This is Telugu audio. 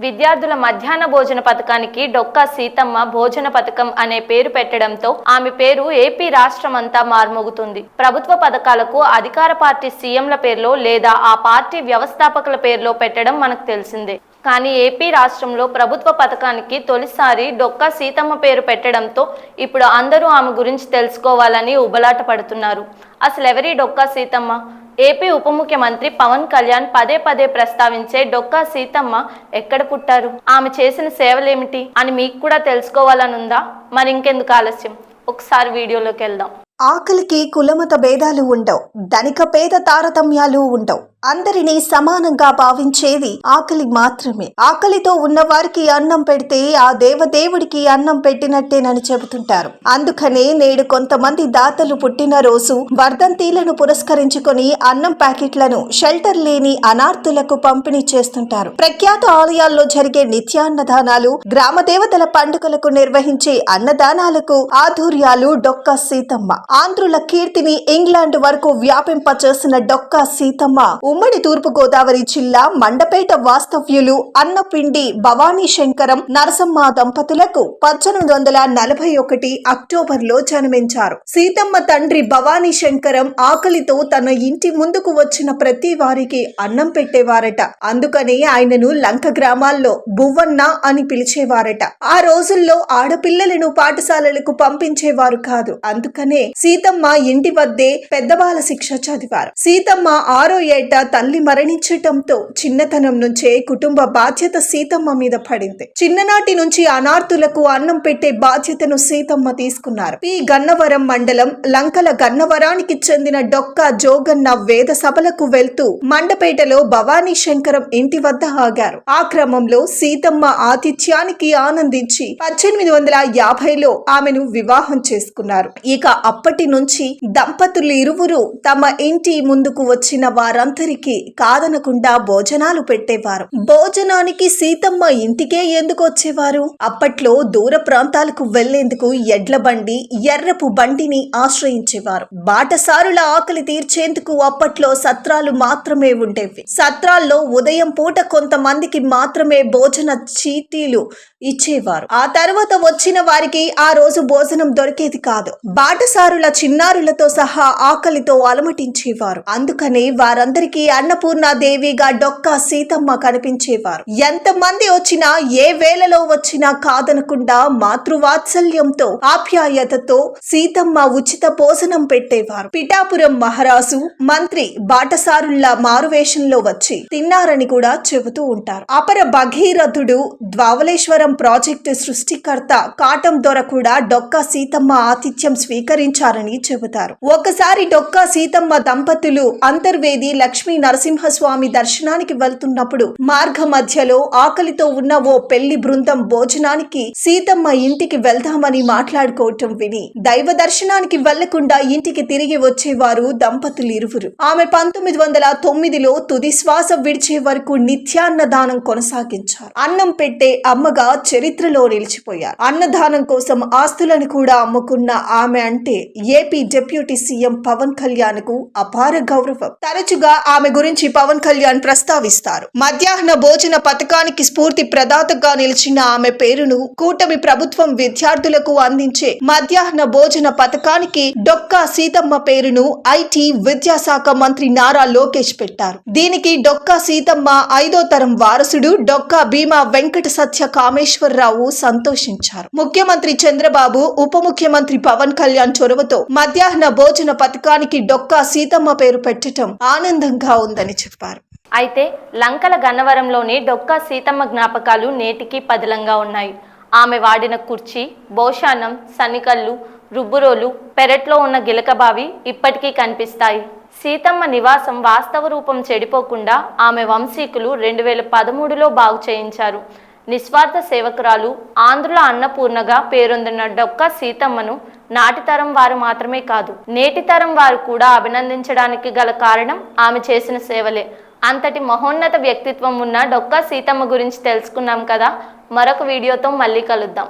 విద్యార్థుల మధ్యాహ్న భోజన పథకానికి డొక్కా సీతమ్మ భోజన పథకం అనే పేరు పెట్టడంతో ఆమె పేరు ఏపీ రాష్ట్రమంతా మార్మోగుతుంది. ప్రభుత్వ పథకాలకు అధికార పార్టీ సీఎంల పేర్లో లేదా ఆ పార్టీ వ్యవస్థాపకుల పేర్లో పెట్టడం మనకు తెలిసిందే. కానీ ఏపీ రాష్ట్రంలో ప్రభుత్వ పథకానికి తొలిసారి డొక్కా సీతమ్మ పేరు పెట్టడంతో ఇప్పుడు అందరూ ఆమె గురించి తెలుసుకోవాలని ఉబలాట పడుతున్నారు. అసలు ఎవరి డొక్కా సీతమ్మ? ఏపీ ఉప ముఖ్యమంత్రి పవన్ కళ్యాణ్ పదే పదే ప్రస్తావించే డొక్కా సీతమ్మ ఎక్కడ పుట్టారు, ఆమె చేసిన సేవలేమిటి అని మీకు కూడా తెలుసుకోవాలనుందా? మరి ఇంకెందుకు ఆలస్యం, ఒకసారి వీడియోలోకి వెళ్దాం. ఆకలికి కులమత భేదాలు ఉండవు, ధనిక పేద తారతమ్యాలు ఉండవు. అందరినీ సమానంగా భావించేది ఆకలి మాత్రమే. ఆకలితో ఉన్న వారికి అన్నం పెడితే ఆ దేవదేవుడికి అన్నం పెట్టినట్టేనని చెబుతుంటారు. అందుకనే నేడు కొంతమంది దాతలు పుట్టినరోజు వర్ధంతిలను పురస్కరించుకొని అన్నం ప్యాకెట్లను షెల్టర్ లేని అనార్థులకు పంపిణీ చేస్తుంటారు. ప్రఖ్యాత ఆలయాల్లో జరిగే నిత్యాన్నదానాలు, గ్రామ దేవతల పండుగలకు నిర్వహించే అన్నదానాలకు ఆధుర్యాలు డొక్కా సీతమ్మ. ఆంధ్రుల కీర్తిని ఇంగ్లాండ్ వరకు వ్యాపింపచేసిన డొక్కా సీతమ్మ ఉమ్మడి తూర్పు గోదావరి జిల్లా మండపేట వాస్తవ్యులు అన్నపిండి భవానీ శంకరం నరసమ్మ దంపతులకు 1841 అక్టోబర్లో జన్మించారు. సీతమ్మ తండ్రి భవానీ శంకరం ఆకలితో తన ఇంటి ముందుకు వచ్చిన ప్రతి వారికి అన్నం పెట్టేవారట. అందుకనే ఆయనను లంక గ్రామాల్లో బువ్వన్న అని పిలిచేవారట. ఆ రోజుల్లో ఆడపిల్లలను పాఠశాలలకు పంపించేవారు కాదు. అందుకనే సీతమ్మ ఇంటి వద్దే పెద్దబాల శిక్ష చదివారు. సీతమ్మ 6వ ఏట తల్లి మరణించటంతో చిన్నతనం నుంచే కుటుంబ బాధ్యత సీతమ్మ మీద పడింది. చిన్ననాటి నుంచి అనార్థులకు అన్నం పెట్టే బాధ్యతను సీతమ్మ తీసుకున్నారు. ఈ గన్నవరం మండలం లంకల గన్నవరానికి చెందిన డొక్కా జోగన్న వేద సభలకు వెళ్తూ మండపేటలో భవానీ శంకరం ఇంటి వద్ద ఆగారు. ఆ క్రమంలో సీతమ్మ ఆతిథ్యానికి ఆనందించి 1850లో ఆమెను వివాహం చేసుకున్నారు. ఇక అప్పటి నుంచి దంపతులు ఇరువురు తమ ఇంటి ముందుకు వచ్చిన వారందరికీ కాదనకుండా భోజనాలు పెట్టేవారు. భోజనానికి సీతమ్మ ఇంటికే ఎందుకు వచ్చేవారు? అప్పట్లో దూర ప్రాంతాలకు వెళ్లేందుకు ఎడ్ల బండి, ఎర్రపు బండిని ఆశ్రయించేవారు. బాటసారుల ఆకలి తీర్చేందుకు అప్పట్లో సత్రాలు మాత్రమే ఉండేవి. సత్రాల్లో ఉదయం పూట కొంతమందికి మాత్రమే భోజన చీటీలు ఇచ్చేవారు. ఆ తర్వాత వచ్చిన వారికి ఆ రోజు భోజనం దొరికేది కాదు. బాటసారుల చిన్నారులతో సహా ఆకలితో అలమటించేవారు. అందుకనే వారందరికీ అన్నపూర్ణాదేవిగా డొక్కా సీతమ్మ కనిపించేవారు. ఎంతమంది వచ్చినా, ఏ వేళలో వచ్చినా కాదనకుండా మాతృవాత్సల్యంతో ఆప్యాయతతో సీతమ్మ ఉచిత భోజనం పెట్టేవారు. పిఠాపురం మహారాజు, మంత్రి బాటసారుల మారువేషంలో వచ్చి తిన్నారని కూడా చెబుతూ ఉంటారు. అపర భగీరథుడు, ద్వావలేశ్వరం ప్రాజెక్టు సృష్టికర్త కాటం దొర కూడా డొక్కా సీతమ్మ ఆతిథ్యం స్వీకరించారని చెబుతారు. ఒకసారి డొక్కా సీతమ్మ దంపతులు అంతర్వేది లక్ష్మీ నరసింహస్వామి దర్శనానికి వెళ్తున్నప్పుడు మార్గ మధ్యలో ఆకలితో ఉన్న ఓ పెళ్లి బృందం భోజనానికి సీతమ్మ ఇంటికి వెళ్దామని మాట్లాడుకోవటం విని దైవ దర్శనానికి వెళ్లకుండా ఇంటికి తిరిగి వచ్చేవారు దంపతులు ఇరువురు. ఆమె 1909లో తుది శ్వాస విడిచే వరకు నిత్యాన్నదానం కొనసాగించారు. అన్నం పెట్టే అమ్మగా చరిత్రలో నిలిచిపోయారు. అన్నదానం కోసం ఆస్తులను కూడా అమ్ముకున్న ఆమె అంటే AP deputy CM Pawan Kalyan కు అపార గౌరవం. తరచుగా ఆమె గురించి పవన్ కళ్యాణ్ ప్రస్తావిస్తారు. మధ్యాహ్న భోజన పథకానికి స్ఫూర్తి ప్రదాతగా నిలిచిన ఆమె పేరును కూటమి ప్రభుత్వం విద్యార్థులకు అందించే మధ్యాహ్న భోజన పథకానికి డొక్కా సీతమ్మ పేరును ఐటీ విద్యాశాఖ మంత్రి నారా లోకేష్ పెట్టారు. దీనికి డొక్కా సీతమ్మ 5వ తరం వారసుడు డొక్కా భీమా వెంకట సత్య కామేశ్వరరావు సంతోషించారు. ముఖ్యమంత్రి చంద్రబాబు, ఉప ముఖ్యమంత్రి పవన్ కళ్యాణ్ చొరవతో మధ్యాహ్న భోజన పథకానికి డొక్కా సీతమ్మ పేరు పెట్టడం ఆనందంగా ఉందని చెప్పారు. అయితే లంకల గన్నవరంలోని డొక్కా సీతమ్మ జ్ఞాపకాలు నేటికి పదిలంగా ఉన్నాయి. ఆమె వాడిన కుర్చీ, భోషానం, సన్నికళ్ళు, రుబ్బురోలు, పెరట్లో ఉన్న గిలకబావి ఇప్పటికీ కనిపిస్తాయి. సీతమ్మ నివాసం వాస్తవ రూపం చెడిపోకుండా ఆమె వంశీకులు 2013లో బాగు చేయించారు. నిస్వార్థ సేవకురాలు, ఆంధ్రుల అన్నపూర్ణగా పేరొందిన డొక్కా సీతమ్మను నాటి తరం వారు మాత్రమే కాదు, నేటి తరం వారు కూడా అభినందించడానికి గల కారణం ఆమె చేసిన సేవలే. అంతటి మహోన్నత వ్యక్తిత్వం ఉన్న డొక్కా సీతమ్మ గురించి తెలుసుకున్నాం కదా. మరొక వీడియోతో మళ్ళీ కలుద్దాం.